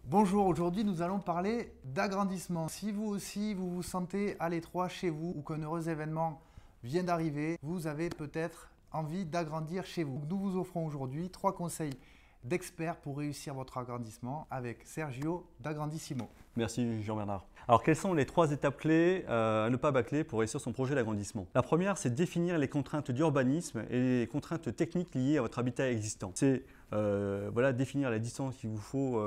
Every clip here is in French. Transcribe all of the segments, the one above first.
Bonjour, aujourd'hui nous allons parler d'agrandissement. Si vous aussi vous vous sentez à l'étroit chez vous ou qu'un heureux événement vient d'arriver, vous avez peut-être envie d'agrandir chez vous. Nous vous offrons aujourd'hui 3 conseils d'experts pour réussir votre agrandissement avec Sergio d'Agrandissimo. Merci Jean-Bernard. Alors quelles sont les 3 étapes clés à ne pas bâcler pour réussir son projet d'agrandissement? La première, c'est définir les contraintes d'urbanisme et les contraintes techniques liées à votre habitat existant. C'est définir la distance qu'il vous faut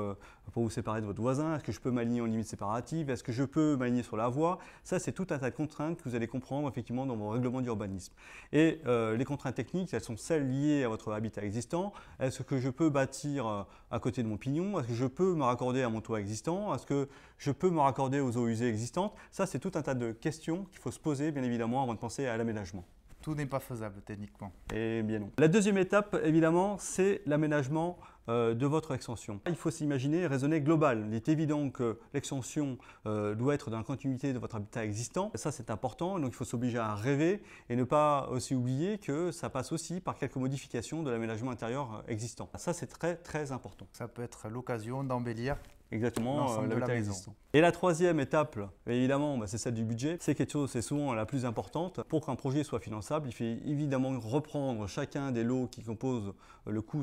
pour vous séparer de votre voisin. Est-ce que je peux m'aligner en limite séparative? Est-ce que je peux m'aligner sur la voie? Ça, c'est tout un tas de contraintes que vous allez comprendre effectivement dans vos règlements d'urbanisme. Et les contraintes techniques, elles sont celles liées à votre habitat existant. Est-ce que je peux bâtir à côté de mon pignon? Est-ce que je peux me raccorder à mon toit existant? Est-ce que je peux me raccorder aux eaux usées existantes? Ça, c'est tout un tas de questions qu'il faut se poser, bien évidemment, avant de penser à l'aménagement. Tout n'est pas faisable techniquement. Eh bien non. La deuxième étape, évidemment, c'est l'aménagement de votre extension. Il faut s'imaginer raisonner global. Il est évident que l'extension doit être dans la continuité de votre habitat existant. Ça, c'est important. Donc, il faut s'obliger à rêver et ne pas aussi oublier que ça passe aussi par quelques modifications de l'aménagement intérieur existant. Ça, c'est très, très important. Ça peut être l'occasion d'embellir Exactement, l'habitat existant. Et la troisième étape, évidemment, c'est celle du budget. C'est quelque chose, c'est souvent la plus importante. Pour qu'un projet soit finançable, il faut évidemment reprendre chacun des lots qui composent le coût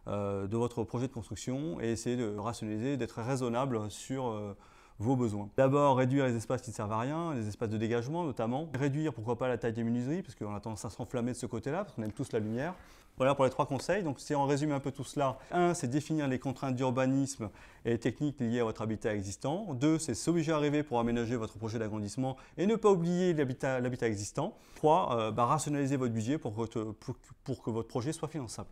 de votre projet de construction et essayer de rationaliser, d'être raisonnable sur vos besoins. D'abord, réduire les espaces qui ne servent à rien, les espaces de dégagement notamment. Réduire, pourquoi pas, la taille des menuiseries, parce qu'on a tendance à s'enflammer de ce côté-là, parce qu'on aime tous la lumière. Voilà pour les 3 conseils. Donc, si on résume un peu tout cela, 1, c'est définir les contraintes d'urbanisme et les techniques liées à votre habitat existant. 2, c'est s'obliger à rêver pour aménager votre projet d'agrandissement et ne pas oublier l'habitat existant. 3, rationaliser votre budget pour que votre projet soit finançable.